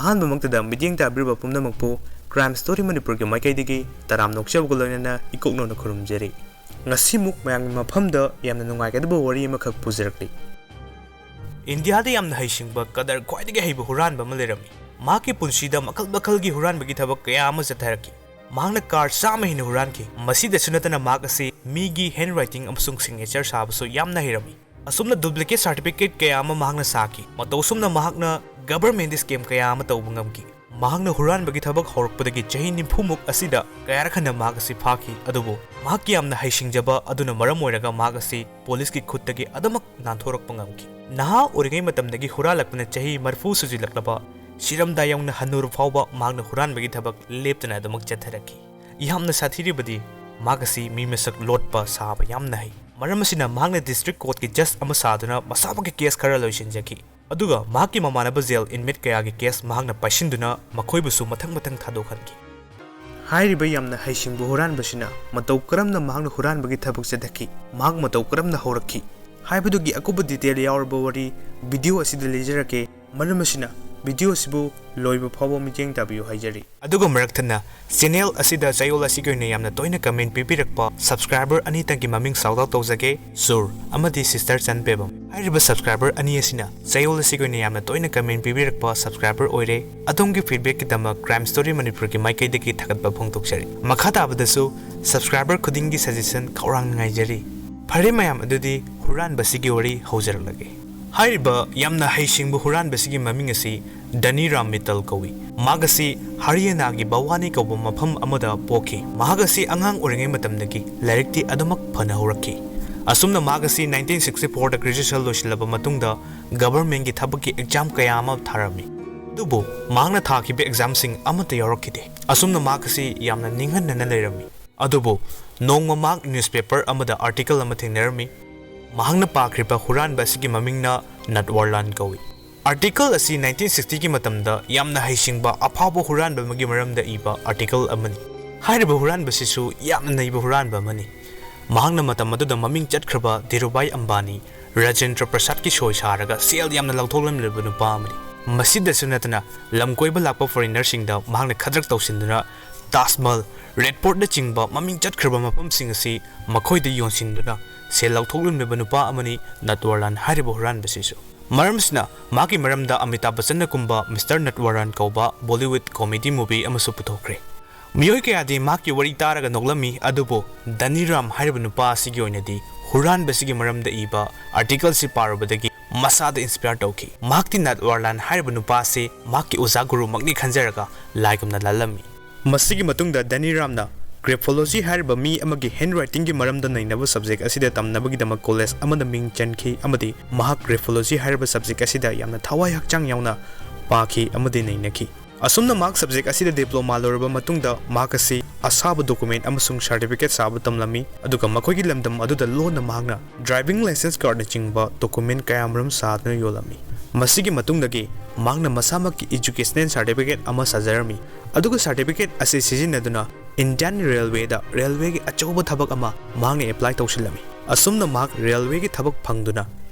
ꯑꯍꯥꯟꯕꯃꯛꯇꯗ ꯃꯤꯠꯌꯦꯡ ꯇꯥꯕꯤꯔꯤꯕ ꯄꯨꯝꯅꯃꯛꯄꯨ crime story ꯃꯅꯤꯄꯨꯔꯒꯤ ꯃꯥꯏꯀꯩꯗꯒꯤ ꯇꯔꯥꯝ ꯅꯣꯛꯆꯕꯒ ꯂꯣꯏꯅꯅ ꯏꯀꯣꯛꯅꯧꯅ ꯈꯨꯔꯨꯝꯖꯔꯤ ꯉꯁꯤꯃꯨꯛ ꯃꯌꯥꯝꯒꯤ ꯃꯐꯝꯗ ꯌꯥꯝꯅ ꯅꯨꯡꯉꯥꯏꯒꯗꯕ ꯋꯥꯔꯤ ꯑꯃꯈꯛ ꯄꯨꯖꯔꯛꯂꯤ ꯏꯟꯗꯤꯌꯥꯗ ꯌꯥꯝꯅ ꯍꯩꯁꯤꯡꯕ ꯀꯗꯔ ꯈ꯭ꯋꯥꯏꯗꯒꯤ ꯍꯩꯕ ꯍꯨꯔꯥꯟꯕ ꯑꯃ ꯂꯩꯔꯝꯃꯤ ꯃꯍꯥꯛꯀꯤ ꯄꯨꯟꯁꯤꯗ ꯃꯈꯜ ꯃꯈꯜꯒꯤ ꯍꯨꯔꯥꯟꯕꯒꯤ ꯊꯕꯛ ꯀꯌꯥ ꯑꯃ ꯆꯠꯊꯔꯛꯈꯤ ꯃꯍꯥꯛꯅ ꯀꯥꯔ 100 ꯍꯦꯟꯅ ꯍꯨꯔꯥꯟꯈꯤ ꯃꯁꯤꯗꯁꯨ ꯅꯠꯇꯅ ꯃꯍꯥꯛ ꯑꯁꯤ ꯃꯤꯒꯤ ꯍꯦꯟ ꯔꯥꯏꯇꯤꯡ ꯑꯃꯁꯨꯡ ꯁꯤꯒꯅꯦꯆꯔ ꯁꯥꯕꯁꯨ ꯌꯥꯝꯅ ꯍꯩꯔꯝꯃꯤ ꯑꯁꯨꯝꯅ ꯗꯨꯄ꯭ꯂꯤꯀꯦꯠ ꯁꯥꯔꯇꯤꯐꯤꯀꯦꯠ ꯀꯌꯥ ꯑꯃ ꯃꯍꯥꯛꯅ ꯁꯥꯈꯤ ꯃꯇꯧ ꯑꯁꯨꯝꯅ ꯃꯍꯥꯛꯅ ꯒꯕꯔꯃꯦꯟꯠ ꯁ꯭ꯀꯦꯝ ꯀꯌꯥ ꯑꯃ ꯇꯧꯕ ꯉꯝꯈꯤ ꯃꯍꯥꯛꯅ ꯍꯨꯔꯥꯟꯕꯒꯤ ꯊꯕꯛ ꯍꯧꯔꯛꯄꯗꯒꯤ ꯆꯍꯤ 90 ꯑꯁꯤꯗ ꯀꯌꯥꯔꯛ ꯃꯍꯥꯛ ꯑꯁꯤ ꯐꯥꯈꯤ ꯑꯗꯨꯕꯨ ꯃꯍꯥꯛꯀꯤ ꯌꯥꯝꯅ ꯍꯩꯁꯤꯡꯖꯕ ꯑꯗꯨꯅ ꯃꯔꯝ ꯑꯣꯏꯔꯒ ꯃꯍꯥꯛ ꯑꯁꯤ ꯄꯨꯂꯤꯁꯀꯤ ꯈꯨꯠꯇꯒꯤ ꯑꯗꯨꯃꯛ ꯅꯥꯟꯊꯣꯔꯛꯄ ꯉꯝꯈꯤ ꯅꯍꯥ ꯑꯣꯏꯔꯤꯉꯩ ꯃꯇꯝꯗꯒꯤ ꯍꯨꯔꯥꯜꯂꯛꯄꯅ ꯆꯍꯤ 40 ꯁꯨꯖꯤꯜꯂꯛꯂꯕ ꯁꯤꯔꯝꯗꯥꯏ ꯌꯧꯅ ꯍꯟꯅꯨꯔ ꯐꯥꯎꯕ ꯃꯍꯥꯛꯅ ꯍꯨꯔꯥꯟꯕꯒꯤ ꯊꯕꯛ ꯂꯦꯞꯇꯅ ꯑꯗꯨꯃꯛ ꯆꯠꯊꯔꯛꯈꯤ ꯌꯥꯝꯅ ꯁꯥꯊꯤꯔꯤꯕꯗꯤ ꯃꯍꯥꯛ ꯑꯁꯤ ꯃꯤ ꯃꯁꯛ ꯂꯣꯠꯄ ꯁꯥꯕ ꯌꯥꯝꯅ ꯍꯩ ꯃꯔꯝ ꯑꯁꯤꯅ ꯃꯍꯥꯛꯅ ꯗꯤꯁꯇ꯭ꯔꯤꯛ ꯀꯣꯔꯠꯀꯤ ꯖꯖ ꯑꯃ ꯁꯥꯗꯨꯅ ꯃꯁꯥꯃꯛꯀꯤ ꯀꯦꯁ ꯈꯔ ꯂꯣꯏꯁꯤꯟꯖꯈꯤ ꯑꯗꯨꯒ ꯃꯍꯥꯛꯀꯤ ꯃꯃꯥꯟꯅꯕ ꯖꯦꯜ ꯏꯟꯃꯦꯠ ꯀꯌꯥꯒꯤ ꯀꯦꯁ ꯃꯍꯥꯛꯅ ꯄꯥꯏꯁꯤꯟꯗꯨꯅ ꯃꯈꯣꯏꯕꯨꯁꯨ ꯃꯊꯪ ꯃꯊꯪ ꯊꯥꯗꯣꯛꯍꯟꯈꯤ ꯍꯥꯏꯔꯤꯕ ꯌꯥꯝꯅ ꯍꯩꯁꯤꯡꯕ ꯍꯨꯔꯥꯟꯕꯁꯤꯅ ꯃꯇꯧ ꯀꯔꯝꯅ ꯃꯍꯥꯛꯅ ꯍꯨꯔꯥꯟꯕꯒꯤ ꯊꯕꯛ ꯆꯠꯊꯈꯤ ꯃꯍꯥꯛ ꯃꯇꯧ ꯀꯔꯝꯅ ꯍꯧꯔꯛꯈꯤ ꯍꯥꯏꯕꯗꯨꯒꯤ ꯑꯀꯨꯞꯄ ꯗꯤꯇꯦꯜ ꯌꯥꯎꯔꯕ ꯋꯥꯔꯤ ꯚꯤꯗꯤꯑꯣ ꯑꯁꯤꯗ ꯂꯤꯖꯔꯛꯀꯦ ꯃꯔꯝ ꯑꯁꯤꯅ ꯚꯤꯗꯤꯑꯣ ꯑꯁꯤꯕꯨ ꯂꯣꯏꯕ ꯐꯥꯎꯕ ꯃꯤꯠꯌꯦꯡ ꯇꯥꯕꯤꯌꯨ ꯍꯥꯏꯖꯔꯤ ꯑꯗꯨꯒ ꯃꯔꯛꯊꯠꯅ ꯆꯦꯅꯦꯜ ꯑꯁꯤꯗ ꯆꯌꯣꯜ ꯑꯁꯤꯒꯤ ꯑꯣꯏꯅ ꯌꯥꯝꯅ ꯇꯣꯏꯅ ꯀꯃꯦꯟꯠ ꯄꯤꯕꯤꯔꯛꯄ ꯁꯕꯁꯀ꯭ꯔꯥꯏꯕꯔ ꯑꯅꯤꯇꯪꯒꯤ ꯃꯃꯤꯡ ꯁꯥꯎꯠ ꯑꯥꯎꯠ ꯇꯧꯖꯒꯦ ꯁꯨꯔ ꯑꯃꯗꯤ ꯁꯤꯁꯇꯔ ꯆꯟꯄꯦꯕꯝ ꯍꯥꯏꯔꯤꯕ ꯁꯕꯁꯀ꯭ꯔꯥꯏꯕꯔ ꯑꯅꯤ ꯑꯁꯤꯅ ꯆꯌꯣꯜ ꯑꯁꯤꯒꯤ ꯑꯣꯏꯅ ꯌꯥꯝꯅ ꯇꯣꯏꯅ ꯀꯃꯦꯟꯠ ꯄꯤꯕꯤꯔꯛꯄ ꯁꯕꯁꯀ꯭ꯔꯥꯏꯕꯔ ꯑꯣꯏꯔꯦ ꯑꯗꯣꯝꯒꯤ ꯐꯤꯗꯕꯦꯛꯀꯤꯗꯃꯛ ꯀ꯭ꯔꯥꯏꯝ ꯁ꯭ꯇꯣꯔꯤ ꯃꯅꯤꯄꯨꯔꯒꯤ ꯃꯥꯏꯀꯩꯗꯒꯤ ꯊꯥꯒꯠꯄ ꯐꯣꯡꯗꯣꯛꯆꯔꯤ ꯃꯈꯥ ꯇꯥꯕꯗꯁꯨ ꯁꯕꯁꯀ꯭ꯔꯥꯏꯕꯔ ꯈꯨꯗꯤꯡꯒꯤ ꯁꯖꯦꯁꯟ ꯈꯧꯔꯥꯡꯅ ꯉꯥꯏꯖꯔꯤ ꯐꯔꯦ ꯃꯌꯥꯝ ꯑꯗꯨꯗꯤ ꯍꯨꯔꯥꯟꯕꯁꯤꯒꯤ ꯋꯥꯔꯤ ꯍꯧꯖꯔꯛꯂꯒꯦ ꯍꯥꯏꯔꯤꯕ ꯌꯥꯝꯅ ꯍꯩꯁꯤꯡꯕ ꯍꯨꯔꯥꯟꯕꯁꯤꯒꯤ ꯃꯃꯤꯡ ꯑꯁꯤ ꯙꯅꯤ ꯔꯥꯝ ꯃꯤꯠꯇꯜ ꯀꯧꯏ ꯃꯍꯥꯛ ꯑꯁꯤ ꯍꯔꯤꯌꯥꯅꯥꯒꯤ ꯕꯋꯥꯅꯤ ꯀꯧꯕ ꯃꯐꯝ ꯑꯃꯗ ꯄꯣꯛꯈꯤ ꯃꯍꯥꯛ ꯑꯁꯤ ꯑꯉꯥꯡ ꯑꯣꯏꯔꯤꯉꯩ ꯃꯇꯝꯗꯒꯤ ꯂꯥꯏꯔꯤꯛꯇꯤ ꯑꯗꯨꯃꯛ ꯐꯅ ꯍꯧꯔꯛꯈꯤ ꯑꯁꯨꯝꯅ ꯃꯍꯥꯛ ꯑꯁꯤ 1964ꯗ ꯒ꯭ꯔꯦꯖꯨꯑꯦꯁꯟ ꯂꯣꯏꯁꯤꯜꯂꯕ ꯃꯇꯨꯡꯗ ꯒꯕꯔꯃꯦꯟꯠꯒꯤ ꯊꯕꯛꯀꯤ ꯑꯦꯛꯖꯥꯝ ꯀꯌꯥ ꯑꯃ ꯊꯥꯔꯝꯃꯤ ꯑꯗꯨꯕꯨ ꯃꯍꯥꯛꯅ ꯊꯥꯈꯤꯕ ꯑꯦꯛꯖꯥꯝꯁꯤꯡ ꯑꯃꯠꯇ ꯌꯥꯎꯔꯛꯈꯤꯗꯦ ꯑꯁꯨꯝꯅ ꯃꯍꯥꯛ ꯑꯁꯤ ꯌꯥꯝꯅ ꯅꯤꯡꯍꯟꯅꯅ ꯂꯩꯔꯝꯃꯤ ꯑꯗꯨꯕꯨ ꯅꯣꯡꯃ ꯃꯍꯥꯛ ꯅ꯭ꯌꯨꯁꯄꯦꯄꯔ ꯑꯃꯗ ꯑꯥꯔꯇꯤꯀꯜ ꯑꯃ ꯊꯦꯡꯅꯔꯝꯃꯤ ꯃꯍꯥꯛꯅ ꯄꯥꯈ꯭ꯔꯤꯕ ꯍꯨꯔꯥꯟꯕ ꯑꯁꯤꯒꯤ ꯃꯃꯤꯡꯅ ꯅꯠꯋꯥꯔꯂꯥꯟ ꯀꯧꯏ आर्टिकल असी 1960 की मतमदा यामना हैसिंगबा अफाबो हुरानबा मगी मरमदा इबा आर्टिकल अमनी हाइरबा हुरानबसिसु यामना नैबा हुरानबा मनी महांगना मतम मदुदा ममिंग चटख्रबा धीरुभाई अंबानी राजेंद्र प्रसाद की सोय सारगा सेल यामना लौथोलमलेबा नुपा अमनी मसिदसु नतना लमकोइबा लाकपा फॉरेनरसिंगदा महांगना खद्रक तौसिनदुना ताजमहल रेड फोर्ट चिंगबा ममिंग चटख्रबा मफमसिंग असि मखोइदा योनसिनदुना सेल लौथोलमलेबा नुपा अमनी नटवरलान हाइरबा हुरानबसिसु मरमसना माकी मरमदा अमिताभ बच्चन कुंबा मिस्टर नटवरलान कौबा बॉलीवुड कॉमेडी मूवी अमसु पुथोखरे मियोय कयादि माकी वरी तारगा नोगलमी अदुबो धनी राम हाइरबा नुपा सिगी ओइनदी हुरानबसिगी मरमदा इबा आर्टिकल सि पारुबदगी मसादा इंस्पायर तौखी माकी नटवरलान हाइरबा नुपा से माकी ओजा गुरु मगनी खंजरगा लाइकमना लालमी मसिगी मतुंगदा धनी रामना ग्रेफोलॉजी हाइरबा मी अमगी हैंडराइटिंग की मरमदा नैनबा सब्जेक्ट असिदा तमनबगीदमक कॉलेज अमदा मिंग चनखी अमदी महाक ग्रेफोलॉजी हाइरबा सब्जेक्ट असिदा यामना थवाई हक्चांग यावना पाखी अमदी नैनखी असुमना मार्क सब्जेक्ट असिदा डिप्लोमा लोरबा मतुंगदा मार्क असि असाब डॉक्यूमेंट अमसुंग सर्टिफिकेट साब तमलमी अदुगा मखोगी लमदम अदुदा लोन मार्कना ड्राइविंग लाइसेंस कार्ड चिंगबा डॉक्यूमेंट कयामरम सादना योलमी मसिगी मतुंगदगी मार्कना मसामकी एजुकेशनल सर्टिफिकेट अमा साजरमी अदुगा सर्टिफिकेट असे सिजिनदुना इंडियन रेलवे दा रेलवे की अचौबा थबक अमा मांगने अप्लाई तौसिलमी असुमना मार्क रेलवे की थबक फंगदुना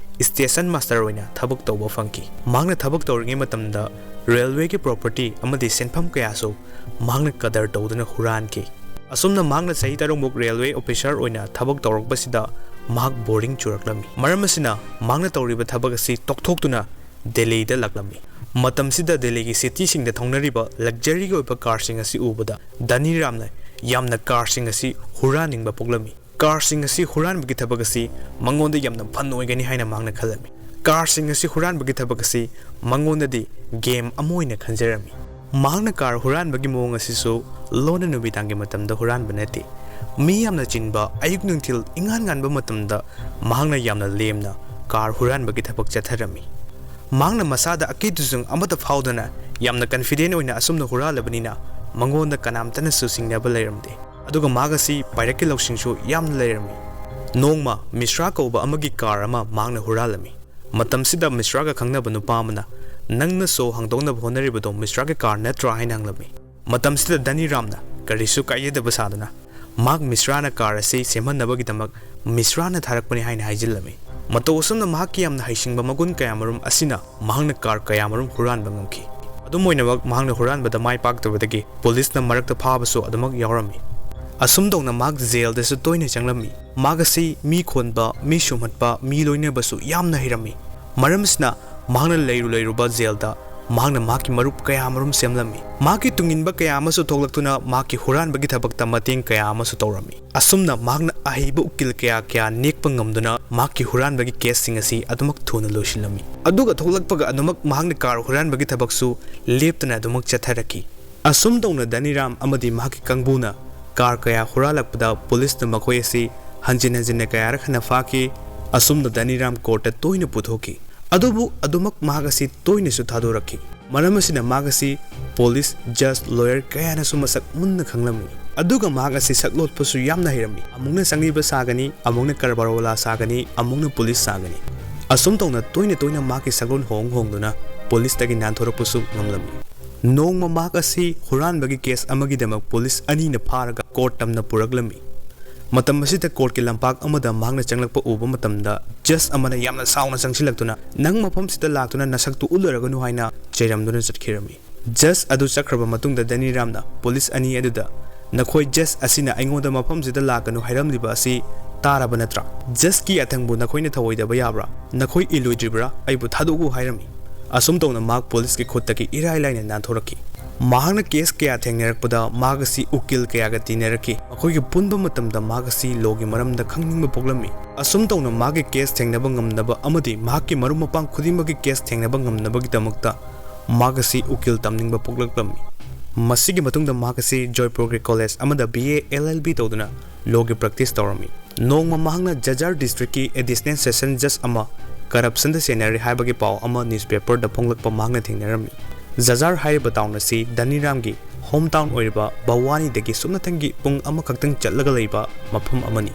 स्टेशन मास्टर ओइना थबक तौबा फंकी मांगने थबक तौरिङै मतमदा रेलवे की प्रॉपर्टी अमदी सेनफम कयासो मांगने कदर तौदुना हुरानकी असुमना मांगने सही तरुमुक रेलवे ऑफिसर ओइना थबक तौरकबसिदा मार्क बोर्डिंग चुरकलमी मरमसिना मांगने तौरिबा थबक असि तोकथोकतुना दिल्ली दा लक्लमी मतमसिदा दिल्ली की सिटी सिंग दा थौनरिबा लग्जरी की ओइबा कार सिंग असि उबदा धनी रामना यामना कार सिंग असि हुरानिंगबा पोगलमी कार सिंग असि हुरानबगी थबक असि मंगोंदा यामना फन ओइगनी हाइना मांगना खलमी कार सिंग असि हुरानबगी थबक असि मंगोंदादी गेम अमोइना खंजरमी मांगना कार हुरानबगी मोंग असिसु लोना नुबितांगी मतमदा हुरानबा नते मी यामना चिनबा अयुक नुंथिल इंगान गानबा मतमदा मांगना यामना लेमना कार हुरानबगी थबक चथरमी मांगना मसादा अकीतुजुंग अमता फाउदना यामना confident ओइना असुमना हुरालबनिना मंगोंदा कनामतना सुसिंगनाबा लेरमदे अदुगा मागसी पाइरके लौसिंगसु यामना Laramie Nongma Mishra कौबा अमगी car अमा मांगना हुरालमी मतमसिदा मिश्रागा खंगनबा नुपा अमना नंगना सो हांगदोंना होनरिबदो मिश्रागे कार नत्रा हाइना हंगलमी मतमसिदा धनी रामना करिसु कायदबा सादना माग मिश्राना कार असे सेमहनबगीदमक मिश्राना थारकपनि हाइना हाइजिल्लमी मतोसुमना माकी यामना हाइसिंगबा मगुन कयामरुम असिना मांगना कार कयामरुम हुरानबा ngमखी ꯑꯗꯨꯝ ꯑꯣꯏꯅꯃꯛ ꯃꯍꯥꯛꯅ ꯍꯨꯔꯥꯟꯕꯗ ꯃꯥꯏ ꯄꯥꯛꯇꯕꯗꯒꯤ ꯄꯨꯂꯤꯁꯅ ꯃꯔꯛꯇ ꯐꯥꯕꯁꯨ ꯑꯗꯨꯃꯛ ꯌꯥꯎꯔꯝꯃꯤ ꯑꯁꯨꯝꯗꯧꯅ ꯃꯍꯥꯛ ꯖꯦꯜꯗꯁꯨ ꯇꯣꯏꯅ ꯆꯪꯂꯝꯃꯤ ꯃꯍꯥꯛ ꯑꯁꯤ ꯃꯤ ꯈꯣꯟꯕ ꯃꯤ ꯁꯨꯝꯍꯠꯄ ꯃꯤ ꯂꯣꯏꯅꯕꯁꯨ ꯌꯥꯝꯅ ꯍꯩꯔꯝꯃꯤ ꯃꯔꯝ ꯑꯁꯤꯅ ꯃꯍꯥꯛꯅ ꯂꯩꯔꯨꯕ ꯖꯦꯜꯗ ꯃꯍꯥꯛꯅ ꯃꯍꯥꯛꯀꯤ ꯃꯔꯨꯞ ꯀꯌꯥ ꯑꯃꯔꯣꯝ ꯁꯦꯝꯂꯝꯃꯤ ꯃꯍꯥꯛꯀꯤ ꯇꯨꯡꯏꯟꯕ ꯀꯌꯥ ꯑꯃꯁꯨ ꯊꯣꯛꯂꯛꯇꯨꯅ ꯃꯍꯥꯛꯀꯤ ꯍꯨꯔꯥꯟꯕꯒꯤ ꯊꯕꯛꯇ ꯃꯇꯦꯡ ꯀꯌꯥ ꯑꯃꯁꯨ ꯇꯧꯔꯝꯃꯤ ꯑꯁꯨꯝꯅ ꯃꯍꯥꯛꯅ ꯑꯍꯩꯕ ꯎꯀꯤꯜ ꯀꯌꯥ ꯅꯦꯛꯄ ꯉꯝꯗꯨꯅ ꯃꯍꯥꯛꯀꯤ ꯍꯨꯔꯥꯟꯕꯒꯤ ꯀꯦꯁꯁꯤꯡ ꯑꯁꯤ ꯑꯗꯨꯃꯛ ꯊꯨꯅ ꯂꯣꯏꯁꯤꯜꯂꯝꯃꯤ ꯑꯗꯨꯒ ꯊꯣꯛꯂꯛꯄꯒ ꯑꯗꯨꯃꯛ ꯃꯍꯥꯛꯅ ꯀꯥꯔ ꯍꯨꯔꯥꯟꯕꯒꯤ ꯊꯕꯛꯁꯨ ꯂꯦꯞꯇꯅ ꯑꯗꯨꯃꯛ ꯆꯠꯊꯔꯛꯈꯤ ꯑꯁꯨꯝꯗꯧꯅ ꯙꯅꯤ ꯔꯥꯝ ꯑꯃꯗꯤ ꯃꯍꯥꯛꯀꯤ ꯀꯥꯡꯕꯨꯅ ꯀꯥꯔ ꯀꯌꯥ ꯍꯨꯔꯥꯜꯂꯛꯄꯗ ꯄꯨꯂꯤꯁꯅ ꯃꯈꯣꯏ ꯑꯁꯤ ꯍꯟꯖꯤꯟ ꯍꯟꯖꯤꯟꯅ ꯀꯌꯥꯔꯛ ꯍꯟꯅ ꯐꯥꯈꯤ ꯑꯁꯨꯝꯅ ꯙꯅꯤ ꯔꯥꯝ ꯀꯣꯔꯠꯇ ꯇꯣꯏꯅ ꯄꯨꯊꯣꯛꯈꯤ ꯑꯗꯨꯕꯨ ꯑꯗꯨꯃꯛ ꯃꯍꯥꯛ ꯑꯁꯤ ꯇꯣꯏꯅꯁꯨ ꯊꯥꯗꯣꯔꯛꯈꯤ ꯃꯔꯝ ꯑꯁꯤꯅ ꯃꯍꯥꯛ ꯑꯁꯤ ꯄꯨꯂꯤꯁ ꯖꯖ ꯂꯣꯌꯔ ꯀꯌꯥꯅꯁꯨ ꯃꯁꯛ ꯃꯨꯟꯅ ꯈꯪꯂꯝꯃꯤ ꯑꯗꯨꯒ ꯃꯍꯥꯛ ꯑꯁꯤ ꯁꯛꯂꯣꯠꯄꯁꯨ ꯌꯥꯝꯅ ꯍꯩꯔꯝꯃꯤ ꯑꯃꯨꯛꯅ ꯁꯪꯂꯤꯕ ꯁꯥꯒꯅꯤ ꯑꯃꯨꯛꯅ ꯀꯔꯕꯥꯔꯋꯥꯂꯥ ꯁꯥꯒꯅꯤ ꯑꯃꯨꯛꯅ ꯄꯨꯂꯤꯁ ꯁꯥꯒꯅꯤ ꯑꯁꯨꯝ ꯇꯧꯅ ꯇꯣꯏꯅ ꯃꯍꯥꯛꯀꯤ ꯁꯛꯂꯣꯟ ꯍꯣꯡꯗꯨꯅ ꯄꯨꯂꯤꯁꯇꯒꯤ ꯅꯥꯟꯊꯣꯔꯛꯄꯁꯨ ꯉꯝꯂꯝꯃꯤ ꯅꯣꯡꯃ ꯃꯍꯥꯛ ꯑꯁꯤ ꯍꯨꯔꯥꯟꯕꯒꯤ ꯀꯦꯁ ꯑꯃꯒꯤꯗꯃꯛ ꯄꯨꯂꯤꯁ ꯑꯅꯤꯅ ꯐꯥꯔꯒ ꯀꯣꯔꯠ ꯇꯝꯅ ꯄꯨꯔꯛꯂꯝꯃꯤ ꯃꯇꯝ ꯑꯁꯤꯗ ꯀꯣꯔꯠꯀꯤ ꯂꯝꯄꯥꯛ ꯑꯃꯗ ꯃꯍꯥꯛꯅ ꯆꯪꯂꯛꯄ ꯎꯕ ꯃꯇꯝꯗ ꯖꯖ ꯑꯃꯅ ꯌꯥꯝꯅ ꯁꯥꯎꯅ ꯆꯪꯁꯤꯜꯂꯛꯇꯨꯅ ꯅꯪ ꯃꯐꯝꯁꯤꯗ ꯂꯥꯛꯇꯨꯅ ꯅꯁꯛꯇꯨ ꯎꯠꯂꯔꯒꯅꯨ ꯍꯥꯏꯅ ꯆꯩꯔꯝꯗꯨꯅ ꯆꯠꯈꯤꯔꯝꯃꯤ ꯖꯖ ꯑꯗꯨ ꯆꯠꯈ꯭ꯔꯕ ꯃꯇꯨꯡꯗ ꯙꯅꯤ ꯔꯥꯝꯅ ꯄꯨꯂꯤꯁ ꯑꯅꯤ ꯑꯗꯨꯗ ꯅꯈꯣꯏ ꯖꯖ ꯑꯁꯤꯅ ꯑꯩꯉꯣꯟꯗ ꯃꯐꯝꯁꯤꯗ ꯂꯥꯛꯀꯅꯨ ꯍꯥꯏꯔꯝꯂꯤꯕ ꯑꯁꯤ ꯇꯥꯔꯕ ꯅꯠꯇ꯭ꯔꯥ ꯖꯖꯀꯤ ꯑꯊꯪꯕꯨ ꯅꯈꯣꯏꯅ ꯊꯧꯑꯣꯏꯗꯕ ꯌꯥꯕ꯭ꯔꯥ ꯅꯈꯣꯏ ꯏꯜꯂꯣꯏꯗ꯭ꯔꯤꯕ꯭ꯔꯥ ꯑꯩꯕꯨ ꯊꯥꯗꯣꯛꯎ ꯍꯥꯏꯔꯝꯃꯤ ꯑꯁꯨꯝ ꯇꯧꯅ ꯃꯍꯥꯛ ꯄꯨꯂꯤꯁꯀꯤ ꯈꯨꯠꯇꯒꯤ ꯏꯔꯥꯏ ꯂꯥꯏꯅ ꯅꯥꯟꯊꯣꯔꯛꯈꯤ ꯃꯍꯥꯛꯅ ꯀꯦꯁ ꯀꯌꯥ ꯊꯦꯡꯅꯔꯛꯄꯗ ꯃꯍꯥꯛ ꯑꯁꯤ ꯎꯀꯤꯜ ꯀꯌꯥꯒ ꯇꯤꯟꯅꯔꯛꯈꯤ ꯃꯈꯣꯏꯒ ꯄꯨꯟꯕ ꯃꯇꯝꯗ ꯃꯍꯥꯛ ꯑꯁꯤ ꯂꯣꯒꯤ ꯃꯔꯝꯗ ꯈꯪꯅꯤꯡꯕ ꯄꯣꯛꯂꯝꯃꯤ ꯑꯁꯨꯝ ꯇꯧꯅ ꯃꯍꯥꯛꯀꯤ ꯀꯦꯁ ꯊꯦꯡꯅꯕ ꯉꯝꯅꯕ ꯑꯃꯗꯤ ꯃꯍꯥꯛꯀꯤ ꯃꯔꯨꯞ ꯃꯄꯥꯡ ꯈꯨꯗꯤꯡꯃꯛꯀꯤ ꯀꯦꯁ ꯊꯦꯡꯅꯕ ꯉꯝꯅꯕꯒꯤꯗꯃꯛꯇ ꯃꯍꯥꯛ ꯑꯁꯤ ꯎꯀꯤꯜ ꯇꯝꯅꯤꯡꯕ ꯄꯣꯛꯂꯛꯂꯝꯃꯤ ꯃꯁꯤꯒꯤ ꯃꯇꯨꯡꯗ ꯃꯍꯥꯛ ꯑꯁꯤ ꯖꯣꯏꯄꯨꯔꯒꯤ ꯀꯣꯂꯦꯖ ꯑꯃꯗ BA LLB ꯇꯧꯗꯨꯅ ꯂꯣꯒꯤ ꯄ꯭ꯔꯦꯛꯇꯤꯁ ꯇꯧꯔꯝꯃꯤ ꯅꯣꯡꯃ ꯃꯍꯥꯛꯅ ꯖꯖꯥꯔ ꯗꯤꯁꯇ꯭ꯔꯤꯛꯀꯤ ꯑꯦꯗꯤꯁꯅꯦꯜ ꯁꯦꯁꯟ ꯖꯖ ꯑꯃ करप्शन सेनरी है पाव न्यूज़पेपर फोंगलप मांगना थेंगनरमी जजार हाइब टाउन असी धनी राम की होम टाउन भवानी सुनथंगी पुंग अमखक्तंग चलगा लेबा मफम अमनी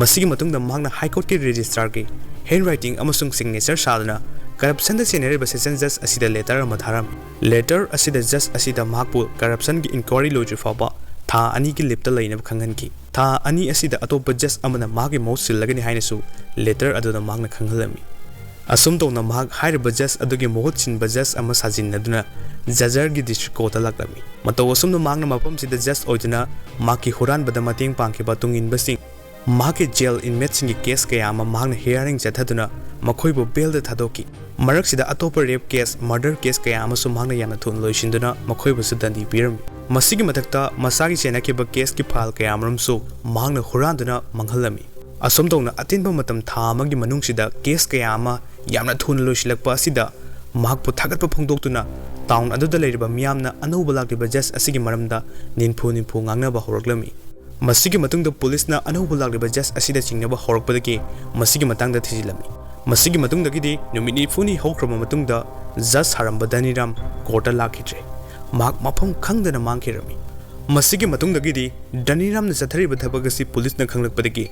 मसीगी मतुंगदा मांगना हाईकोर्ट की रजिस्ट्रार की हैंड राइटिंग अमसुंग सिग्नेचर सादना करप्शन सेनरी सेशन जज असीदा लेटर अमा थारमी लेटर असीदा जज असीदा माकपु करप्शन की इंक्वायरी लोजु फाबा था अनी की लिप्त लैनब खंगनकी था अनी असीदा अतोप जज अमना मागी मौ सिल्लगनि हाइनसु लेटर अदुदा मांगना खंगलमी असुम तौना माग हाइरब जज अदुगी मोहत सिनब जज अमा साजिन्नदुना जजर की डिस्ट्रिक्ट कोर्ट लाक्लमी मतौ असुमनो मांगना मफम सिदा जज ओइदुना माकी हुरानबदा मतेंग पांगकिबा तुंगिनबसिंग माके जेल इनमेट्स की केस कया अमा मांगना हियरिंग चथदुना मखोइबु बेल थादोकी मरक सिदा अतोप रेप केस मर्डर केस कया अमसु मांगना यामना थुन लोइसिनदुना मखोइबुसु दंडी पिरम मसीगी मथक्ता मसागी सेनाकिबा केस की फाइल कया अमरमसु मांगना हुरानदुना मंगहलमी असुम तौना अतिनबा मतम था अमगी मनुंगसिदा केस कया अमा यामना थुन लोइसिलकपा असिदा माहकपु थागतपा फोंदोक्तुना टाउन अदुदा लेरिबा मियामना अनौबा लाक्लिबा जज असिगी मरमदा निनफु ngangnaba horaklami मसीगी मतुंगदा पुलिसना अनौबा लाक्लिबा जज असिदा चिंगनबा होरकपदगी मसीगी मतंगदा थिजिलमी मसीगी मतुंगदगिदी नुमित निफुनी हौख्रबा मतुंगदा जज हारंबा धनी राम कोर्ट लाखिद्रे माहक मफम खंगदना मांगखिरमी मसीगी मतुंगदगिदी धनी रामना चथरिबा थबक असि पुलिसना खंगलकपदगी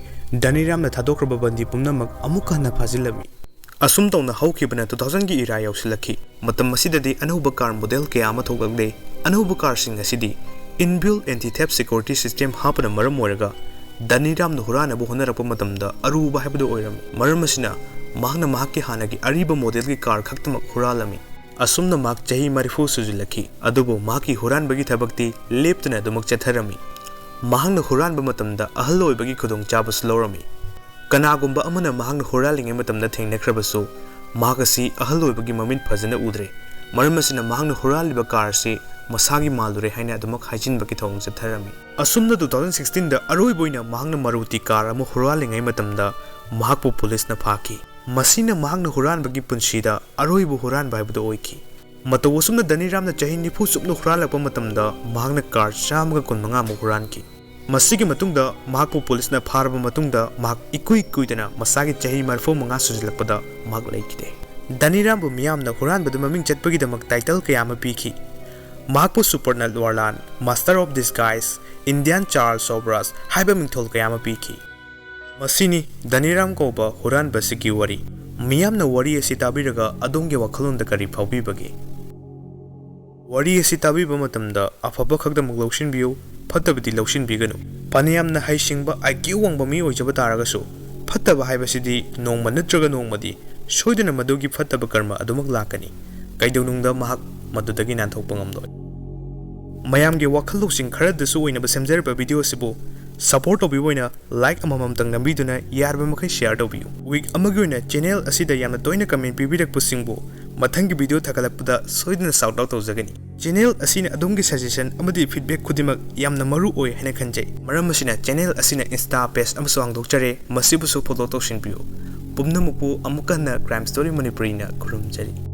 धनी रामना थादोख्रबा बंदी पुमनमक अमुक हन्ना फाजिलमी असुम तौना हौखिबना 2000 की इरा यावसिलखी मतम मसीददी अनौबा कार मॉडल कया अमा थोगलगदे अनौबा कारसिंग असिदी inbuilt anti theft security system हापना मरम ओइरगा धनी रामना हुरानबु होनरपा मतमदा अरुबा हाइबदु ओइरमी मरम असिना माहना माहकी हानागी अरिबा मॉडल की कार खक्तमक हुरालमी असुमना माक चही 30 सुजिलखी अदुबु माकी हुरानबगी थबक्ति लेप्तना दुमक चथरमी माहना हुरानबा मतमदा अहल ओइबगी खुदोंग चाबस लौरमी कनागुंबा अमना माहना हुरालिंगे मतमदा थेंगनख्रबसु मागसी अहल ओइबगी ममिन फजना उद्रे मरम असिना माहना हुरालिबा कार से मसागी मालुरे हाइना दुमक हाइजिनबगी थोंग चथरमी असुमना 2016 दा अरोइबोइना माहना मारुति कार अमु हुरालिंगे मतमदा माहकपु पुलिसना फाकी मसीना माहकना हुरानबगी पुंसीदा अरोइबु हुरानबा हाइबदु ओइखी मतौ असुमना धनी रामना चही 90 सुपना हुरालकपा मतमदा माहकना कार 115 मु हुरानकी मसीगी मतुंगदा माहकपु पुलिसना फारबा मतुंगदा माहक इकुई कुइदना मसागी चही 35 सुजिलकपदा माहक लैखिदे धनी रामबु मियामना हुरानबदु ममिंग चटपगीदमक टाइटल कयामा पीखी माहकपु सुपरनल वारलान master of disguise Indian Charles ओब्रास हाइबा मिंथोल कयामा पीखी मसीनी धनी राम कौबा हुरानबसिगी वरी मियामना वरी असि ताबिरगा अदोंगे वखलोंदा करी फाउबीबगे वरी असि ताबिबा मतमदा अफबा खगदमक लौसिनबियु फत्तबदि लौसिनबिगनु पानियामना हाइसिंगबा आईक्यू वांगबा मी ओइजबा तारगसु फत्तबा हाइबसिदि नोंगमा नत्रगा नोंगमदि सोइदना मदुगी फत्तबा कर्म अदुमक लाकनी कैदौनुंगदा महक ꯃꯗꯨꯗꯒꯤ ꯅꯥꯟꯊꯣꯛꯄ ꯉꯝꯂꯣꯏ ꯃꯌꯥꯝꯒꯤ ꯋꯥꯈꯜ ꯂꯧꯁꯤꯡ ꯈꯔꯗꯁꯨ ꯑꯣꯏꯅꯕ ꯁꯦꯝꯖꯔꯤꯕ ꯚꯤꯗꯤꯑꯣ ꯑꯁꯤꯕꯨ ꯁꯄꯣꯔꯠ ꯇꯧꯕꯤꯕ ꯑꯣꯏꯅ ꯂꯥꯏꯛ ꯑꯃꯃꯝꯇꯪ ꯅꯝꯕꯤꯗꯨꯅ ꯌꯥꯔꯤꯕ ꯃꯈꯩ ꯁꯦꯌꯔ ꯇꯧꯕꯤꯌꯨ ꯋꯤꯛ ꯑꯃꯒꯤ ꯑꯣꯏꯅ ꯆꯦꯅꯦꯜ ꯑꯁꯤꯗ ꯌꯥꯝꯅ ꯇꯣꯏꯅ ꯀꯃꯦꯟ ꯄꯤꯕꯤꯔꯛꯄꯁꯤꯡꯕꯨ ꯃꯊꯪꯒꯤ ꯚꯤꯗꯤꯑꯣ ꯊꯥꯒꯠꯂꯛꯄꯗ ꯁꯣꯏꯗꯅ ꯁꯥꯎꯠ ꯑꯥꯎꯠ ꯇꯧꯖꯒꯅꯤ ꯆꯦꯅꯦꯜ ꯑꯁꯤꯅ ꯑꯗꯣꯝꯒꯤ ꯁꯖꯦꯁꯟ ꯑꯃꯗꯤ ꯐꯤꯗꯕꯦꯛ ꯈꯨꯗꯤꯡꯃꯛ ꯌꯥꯝꯅ ꯃꯔꯨ ꯑꯣꯏ ꯍꯥꯏꯅ ꯈꯟꯖꯩ ꯃꯔꯝ ꯑꯁꯤꯅ ꯆꯦꯅꯦꯜ ꯑꯁꯤꯅ ꯏꯟꯁꯇꯥ ꯄꯦꯖ ꯑꯃꯁꯨ ꯍꯥꯡꯗꯣꯛꯆꯔꯦ ꯃꯁꯤꯕꯨꯁꯨ ꯐꯣꯂꯣ ꯇꯧꯁꯤꯟꯕꯤꯌꯨ ꯄꯨꯝꯅꯃꯛꯄꯨ ꯑꯃꯨꯛ ꯍꯟꯅ ꯀ꯭ꯔꯥꯏꯝ ꯁ꯭ꯇꯣꯔꯤ ꯃꯅꯤꯄꯨꯔꯤꯅ ꯈꯨꯔꯨꯝꯖꯔꯤ